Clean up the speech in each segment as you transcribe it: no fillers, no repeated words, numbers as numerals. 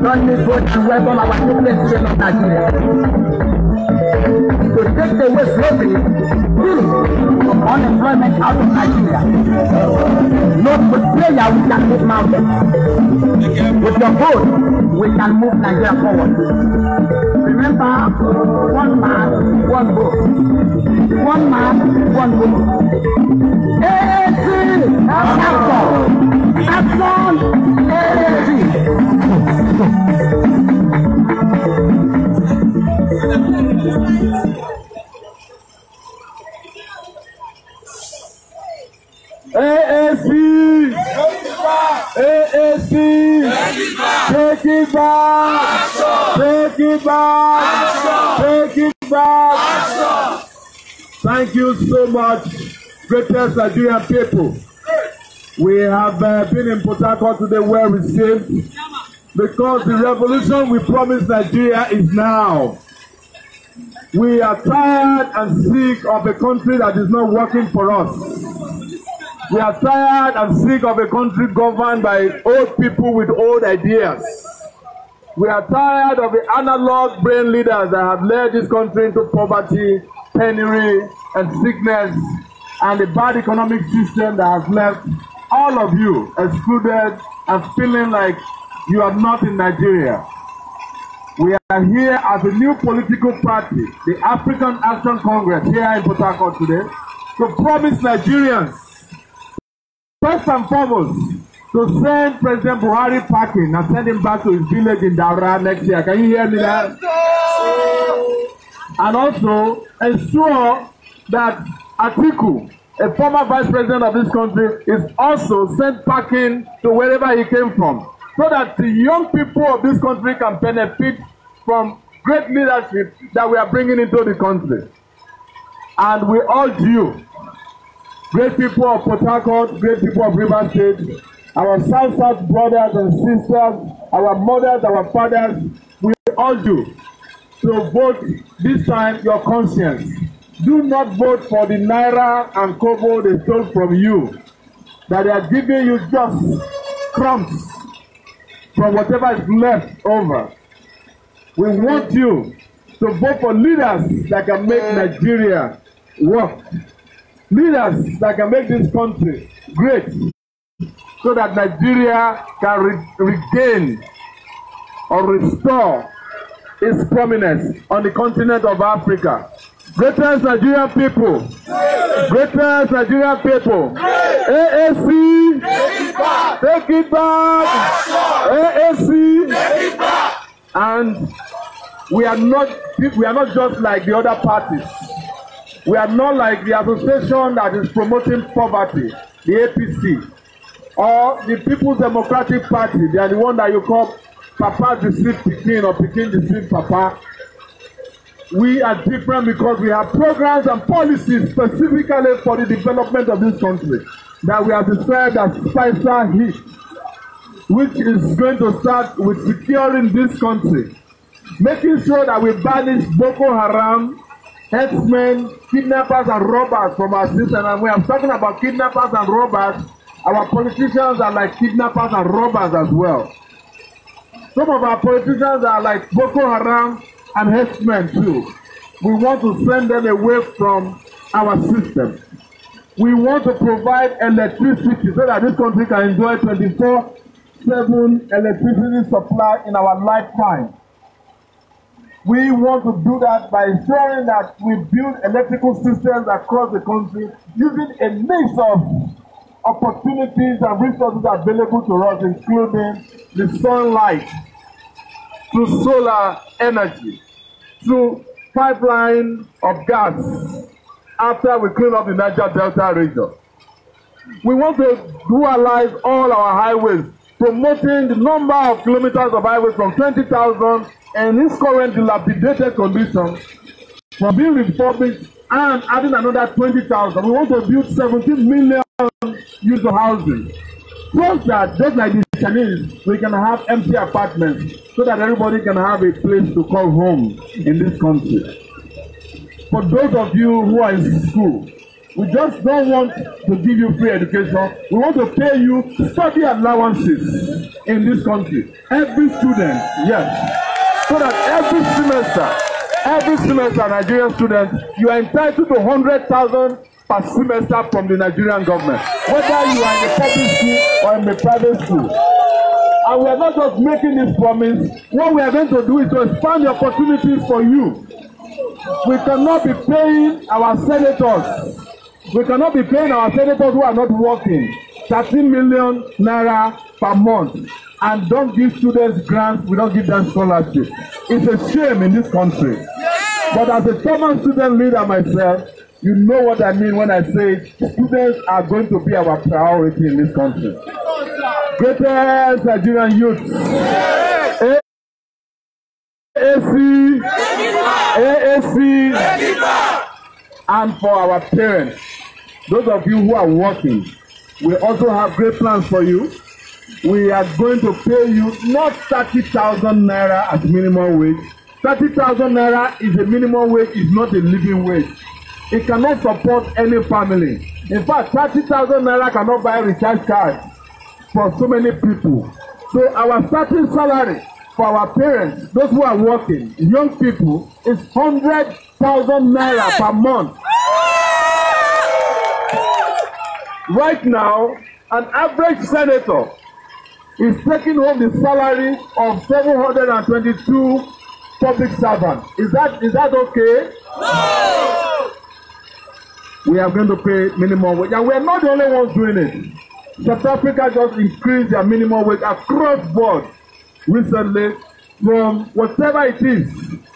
And welcome our new president of Nigeria to take away slavery, unemployment out of Nigeria. Not with prayer we can move mountains. With your vote, we can move Nigeria forward. Remember, one man, one vote. One man, one vote. Action! AAC! AAC! Take it back! Take it back! Take it back! Thank you so much, greatest Nigerian people. We have been in Port Harcourt today well received because the revolution we promised Nigeria is now. We are tired and sick of a country that is not working for us. We are tired and sick of a country governed by old people with old ideas. We are tired of the analog brain leaders that have led this country into poverty, penury, and sickness, and the bad economic system that has left all of you excluded and feeling like you are not in Nigeria. We are here as a new political party, the African Action Congress, here in Port Harcourt today, to promise Nigerians, first and foremost, to send President Buhari packing and send him back to his village in Daura next year. Can you hear me now? And also ensure that Atiku, a former vice president of this country, is also sent packing to wherever he came from, so that the young people of this country can benefit from great leadership that we are bringing into the country. And we urge you, great people of Port Harcourt, great people of Rivers State, our South brothers and sisters, our mothers, our fathers, we urge you to vote this time your conscience. Do not vote for the Naira and Kobo they stole from you, that they are giving you just crumbs from whatever is left over. We want you to vote for leaders that can make Nigeria work. Leaders that can make this country great, so that Nigeria can regain or restore its prominence on the continent of Africa. Greatest Nigerian people, greatest Nigerian people, AAC, take it back, AAC, take it back. And we are not just like the other parties. We are not like the association that is promoting poverty, the APC, or the People's Democratic Party. They are the one that you call Papa deceived Pikin or Pikin deceived Papa. We are different because we have programs and policies specifically for the development of this country that we have described as Spicer Heat, which is going to start with securing this country, making sure that we banish Boko Haram, herdsmen, kidnappers and robbers from our system. And we are talking about kidnappers and robbers. Our politicians are like kidnappers and robbers as well. Some of our politicians are like Boko Haram and herdsmen too. We want to send them away from our system. We want to provide electricity so that this country can enjoy 24 24/7 electricity supply in our lifetime. We want to do that by ensuring that we build electrical systems across the country using a mix of opportunities and resources available to us, including the sunlight, through solar energy, through pipeline of gas after we clean up the Niger Delta region. We want to dualize all our highways, promoting the number of kilometers of highways from 20,000 and its current dilapidated condition from being refurbished and adding another 20,000. We want to build 17 million user housing. So that just like the Chinese, we can have empty apartments so that everybody can have a place to call home in this country. For those of you who are in school, we just don't want to give you free education. We want to pay you study allowances in this country. Every student, yes. So that every semester, Nigerian students, you are entitled to 100,000 per semester from the Nigerian government, whether you are in a public school or in a private school. And we are not just making this promise. What we are going to do is to expand the opportunities for you. We cannot be paying our senators. We cannot be paying our senators who are not working 13 million naira per month and don't give students grants, we don't give them scholarships. It's a shame in this country. But as a former student leader myself, you know what I mean when I say students are going to be our priority in this country. Greatest Nigerian youth. AAC, and for our parents, those of you who are working, we also have great plans for you. We are going to pay you not 30,000 naira as minimum wage. 30,000 naira is a minimum wage, is not a living wage. It cannot support any family. In fact, 30,000 naira cannot buy a recharge card for so many people. So our starting salary for our parents, those who are working, young people, is 100,000 naira per month. Right now, an average senator is taking home the salary of 722 public servants. Is that okay? No! We are going to pay minimum wage, and we are not the only ones doing it. South Africa just increased their minimum wage across board recently from whatever it is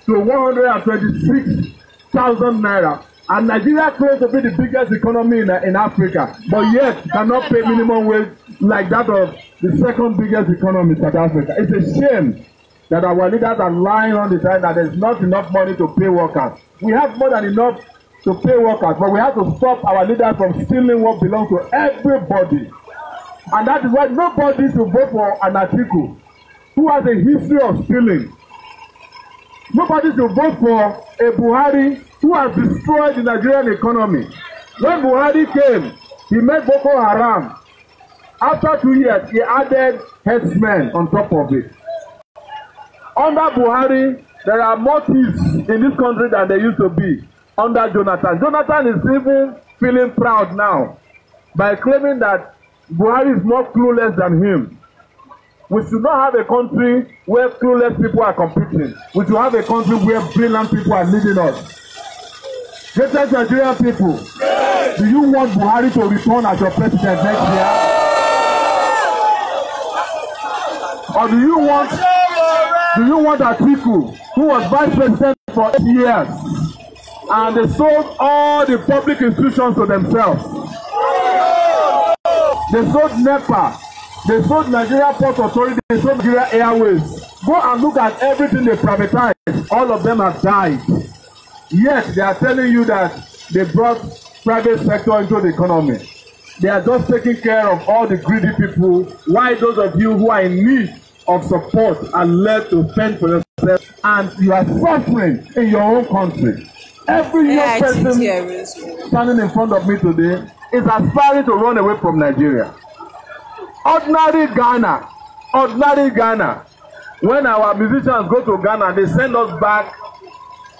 to 126,000 naira. And Nigeria claims to be the biggest economy in Africa, but yet cannot pay minimum wage like that of the second biggest economy in South Africa. It's a shame that our leaders are lying on the side that there's not enough money to pay workers. We have more than enough to pay workers, but we have to stop our leaders from stealing what belongs to everybody. And that is why nobody should vote for an Atiku who has a history of stealing. Nobody should vote for a Buhari who has destroyed the Nigerian economy. When Buhari came, he made Boko Haram. After 2 years, he added herdsmen on top of it. Under Buhari, there are more thieves in this country than there used to be under Jonathan. Jonathan is even feeling proud now by claiming that Buhari is more clueless than him. We should not have a country where clueless people are competing. We should have a country where brilliant people are leading us. Greatest Nigerian people, do you want Buhari to return as your president next year? Or do you want Atiku, who was vice president for 8 years, and they sold all the public institutions to themselves? They sold NEPA, they sold Nigeria Port Authority, they sold Nigeria Airways. Go and look at everything they privatized. All of them have died. Yet they are telling you that they brought private sector into the economy. They are just taking care of all the greedy people. Why those of you who are in need of support are led to fend for yourself, and you are suffering in your own country? Every young person standing in front of me today is aspiring to run away from Nigeria. Ordinary Ghana, when our musicians go to Ghana, they send us back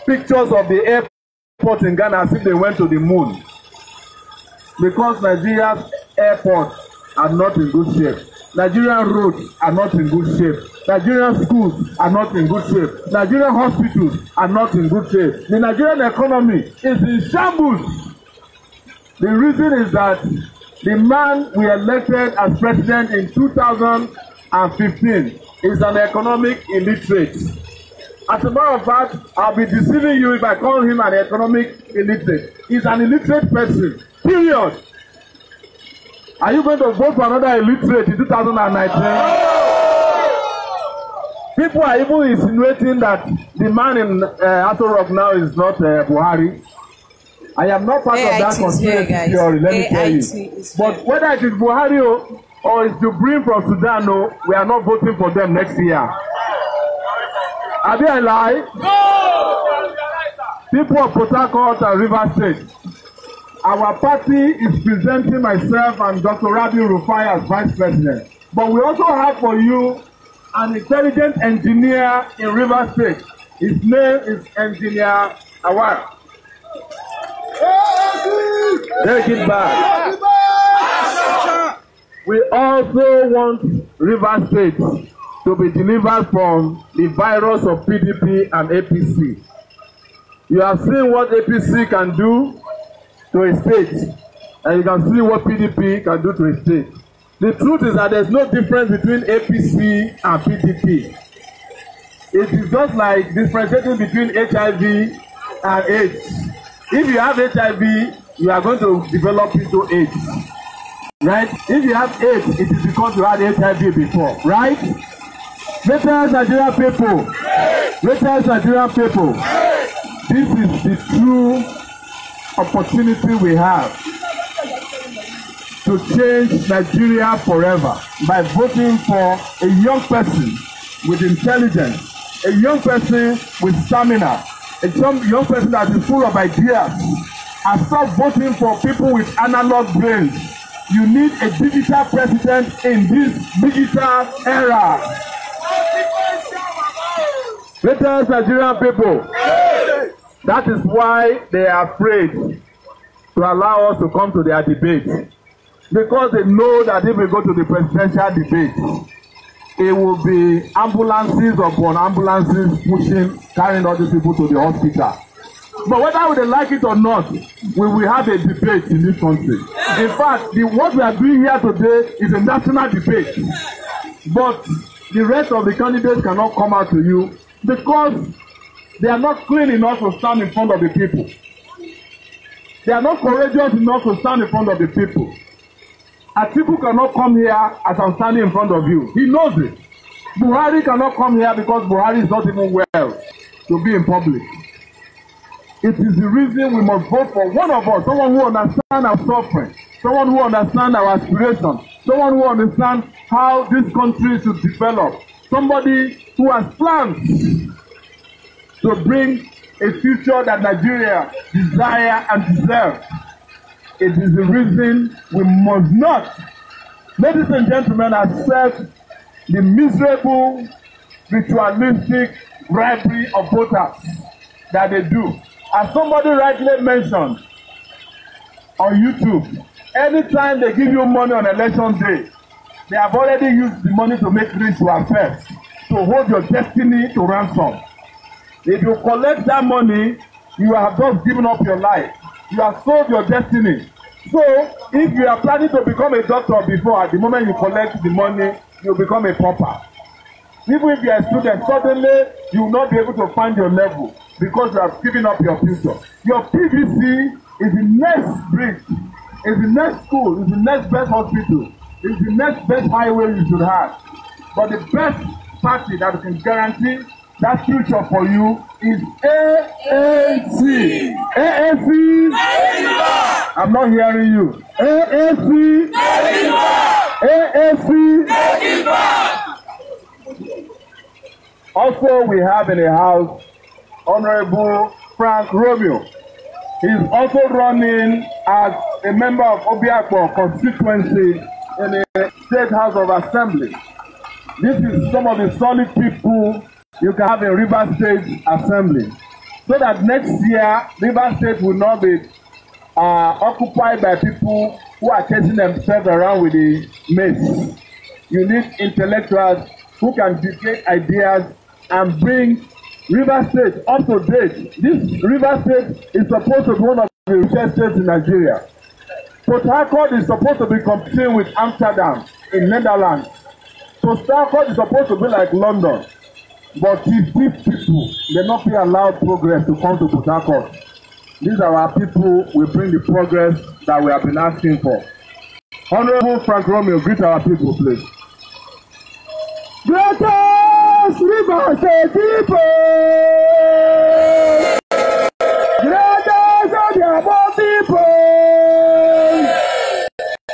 pictures of the airport in Ghana as if they went to the moon. Because Nigeria's airports are not in good shape. Nigerian roads are not in good shape. Nigerian schools are not in good shape. Nigerian hospitals are not in good shape. The Nigerian economy is in shambles. The reason is that the man we elected as president in 2015 is an economic illiterate. As a matter of fact, I'll be deceiving you if I call him an economic illiterate. He's an illiterate person, period. Are you going to vote for another illiterate in 2019? People are even insinuating that the man in Aso Rock now is not Buhari. I am not part of that conspiracy theory, let me tell you. But whether it is Buhari or it's Jubril from Sudan, we are not voting for them next year. Have I lie? People of Port Harcourt and Rivers State, our party is presenting myself and Dr. Rabiu Rufai as vice president. But we also have for you an intelligent engineer in Rivers State. His name is Engineer Awara. Take it back. We also want Rivers State to be delivered from the virus of PDP and APC. You have seen what APC can do to a state, and you can see what PDP can do to a state. The truth is that there's no difference between APC and PDP. It is just like differentiating between HIV and AIDS. If you have HIV, you are going to develop into AIDS, right? If you have AIDS, it is because you had HIV before, right? Greatest Nigerian people, greatest Nigerian people, this is the true opportunity we have to change Nigeria forever by voting for a young person with intelligence, a young person with stamina, a young person that is full of ideas, and stop voting for people with analog brains. You need a digital president in this digital era. Greatest Nigerian people, that is why they are afraid to allow us to come to their debate. Because they know that if we go to the presidential debate, it will be ambulances upon ambulances carrying all these people to the hospital. But whether they like it or not, we will have a debate in this country. In fact, what we are doing here today is a national debate. But the rest of the candidates cannot come out to you because they are not clean enough to stand in front of the people. They are not courageous enough to stand in front of the people. Atiku cannot come here as I'm standing in front of you. He knows it. Buhari cannot come here because Buhari is not even well to be in public. It is the reason we must vote for one of us, someone who understands our suffering, someone who understands our aspirations, someone who understands how this country should develop, somebody who has plans to bring a future that Nigeria desire and deserve. It is the reason we must not, ladies and gentlemen, accept the miserable, ritualistic bribery of voters that they do. As somebody rightly mentioned on YouTube, anytime they give you money on election day, they have already used the money to make ritual first, to hold your destiny to ransom. If you collect that money, you have just given up your life. You have sold your destiny. So, if you are planning to become a doctor before, at the moment you collect the money, you become a pauper. Even if you are a student, suddenly you will not be able to find your level because you have given up your future. Your PVC is the next bridge, is the next school, is the next best hospital, is the next best highway you should have. But the best party that can guarantee that future for you is ANC. ANC. I'm not hearing you. ANC. ANC. Also, we have in the House Honorable Frank Romeo. He's also running as a member of Obiakpo constituency in the State House of Assembly. This is some of the solid people you can have in Rivers State Assembly. So that next year, Rivers State will not be occupied by people who are chasing themselves around with the mace. you need intellectuals who can debate ideas and bring Rivers State up to date. This Rivers State is supposed to be one of the richest states in Nigeria. Port Harcourt is supposed to be competing with Amsterdam in Netherlands. So Port Harcourt is supposed to be like London. But these people, they not be allowed progress to come to Port Harcourt. These are our people who bring the progress that we have been asking for. Honorable Frank Romeo, greet our people, please. Greatest Rivers State people! Greatest Odiabo people!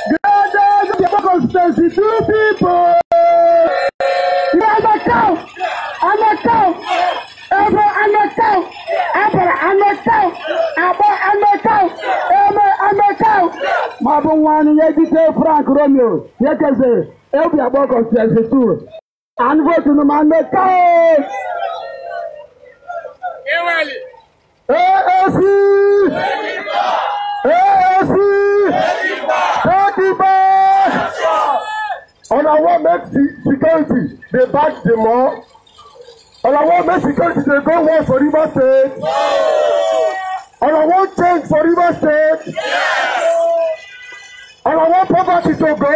Greatest Odiabo constituency people! Mabungwani yegite Frank Romeo yekeze ebi aboko constituency and vote no Amekao. Ewali. AAC. On our make security, they back them up. On our make security, they go work for Rivers State. On our change for Rivers State. On our poverty to go.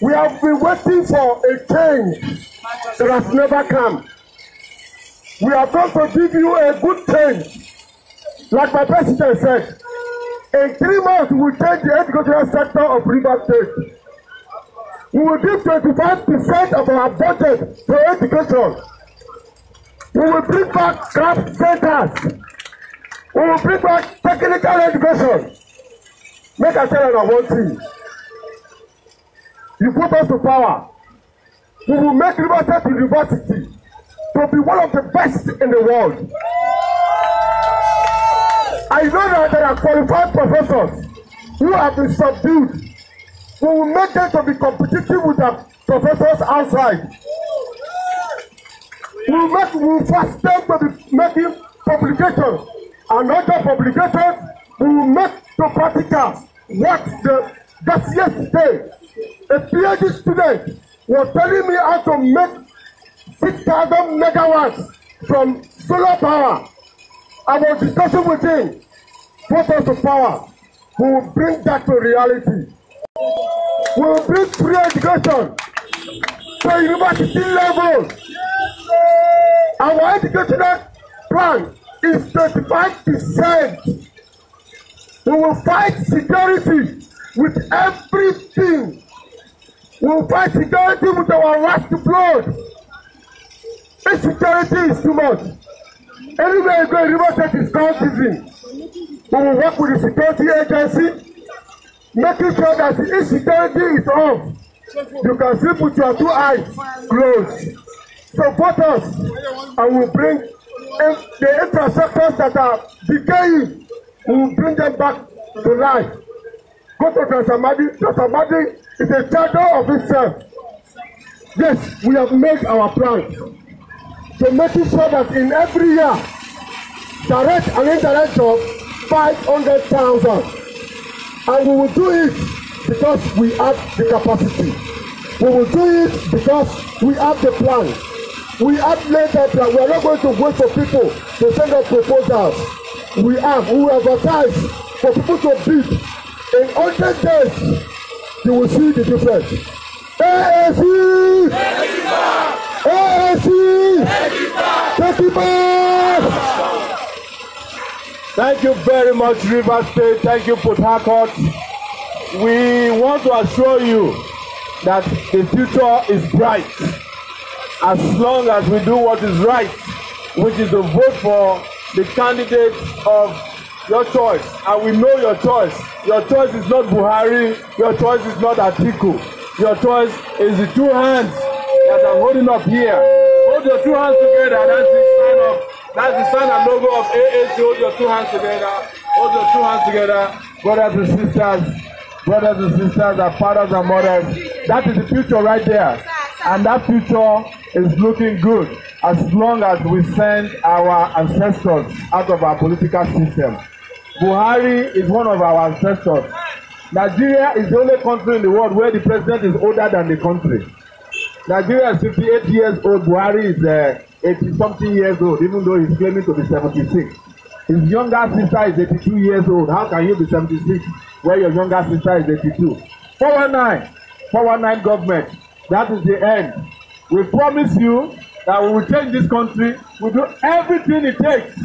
We have been waiting for a change that has never come. We are going to give you a good change. Like my president said, in 3 months we will change the agricultural sector of Rivers State. We will give 25% of our budget to education. We will bring back craft centers. We will bring back technical education. Make a tell you one thing. You put us to power. We will make Rivers State University to be one of the best in the world. I know that there are qualified professors who have been subdued. We will make them to be competitive with the professors outside. We will force them to be making publications. And not just publications, we will make to practical what just yesterday, a PhD student was telling me how to make 6,000 megawatts from solar power. I was discussing with him, put us to power. We will bring that to reality. We will bring free education to university level. Our educational plan is 25%. We will fight security with everything. We will fight security with our last blood. Insecurity is too much. Anywhere you go, Rivers State is cultism. We will work with the security agency, making sure that the insecurity is off. You can sleep with your 2 eyes closed. So vote us, and we will bring the infrastructures that are decaying. We will bring them back to life. Go to Transamadi. Transamadi is a shadow of itself. Yes, we have made our plans. So making sure that in every year, direct and indirect job, 500,000. And we will do it because we have the capacity. We will do it because we have the plan. We have laid out plan. We are not going to wait for people to send us proposals. We will advertise for people to bid. In 100 days, you will see the difference. AAC! AAC! Thank you very much, Rivers State. Thank you, Port Harcourt. We want to assure you that the future is bright as long as we do what is right, which is to vote for the candidate of your choice. And we know your choice. Your choice is not Buhari. Your choice is not Atiku. Your choice is the 2 hands that I'm holding up here. Hold your 2 hands together. That's the sign of. That's the sign and logo of AAC. Hold your 2 hands together. Hold your 2 hands together, brothers and sisters. Brothers and sisters, our fathers and mothers. That is the future right there. And that future is looking good as long as we send our ancestors out of our political system. Buhari is one of our ancestors. Nigeria is the only country in the world where the president is older than the country. Nigeria is 58 years old. Buhari is 80-something years old, even though he's claiming to be 76. His younger sister is 82 years old. How can you be 76 where your younger sister is 82? 419 government. That is the end. We promise you that we will change this country. We'll do everything it takes.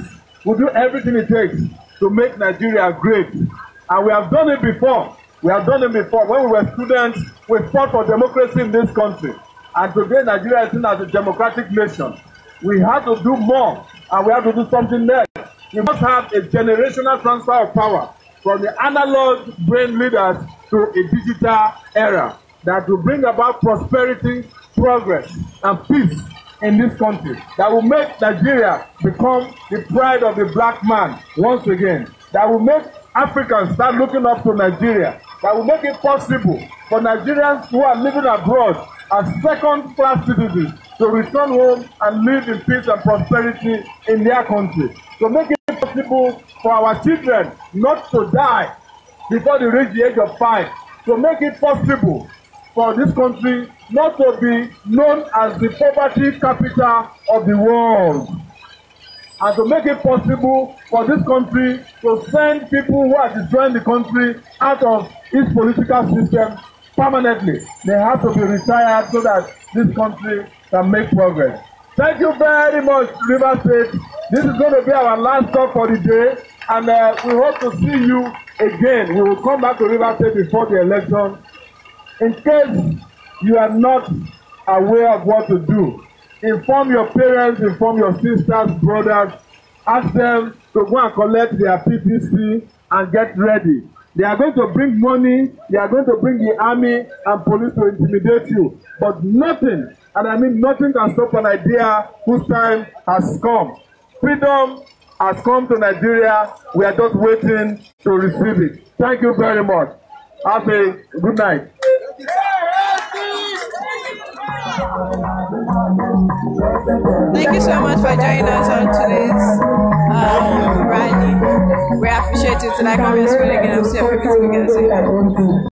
We'll do everything it takes to make Nigeria great. And we have done it before. We have done it before. When we were students, we fought for democracy in this country. And today Nigeria is seen as a democratic nation. We have to do more, and we have to do something next. We must have a generational transfer of power from the analog brain leaders to a digital era that will bring about prosperity, progress, and peace in this country. That will make Nigeria become the pride of the black man once again. That will make Africans start looking up to Nigeria. That will make it possible for Nigerians who are living abroad as second-class citizens to return home and live in peace and prosperity in their country. To make it possible for our children not to die before they reach the age of 5. To make it possible for this country not to be known as the poverty capital of the world. And to make it possible for this country to send people who are destroying the country out of its political system permanently. They have to be retired so that this country can make progress. Thank you very much, Rivers State. This is going to be our last talk for the day, and we hope to see you again. We will come back to Rivers State before the election. In case you are not aware of what to do, inform your parents, inform your sisters, brothers, ask them to go and collect their PPC and get ready. They are going to bring money, they are going to bring the army and police to intimidate you. But nothing, and I mean nothing, can stop an idea whose time has come. Freedom has come to Nigeria. We are just waiting to receive it. Thank you very much. Have a good night. Thank you so much for joining us on today's rally. We appreciate it. Like, I'm again. I'm still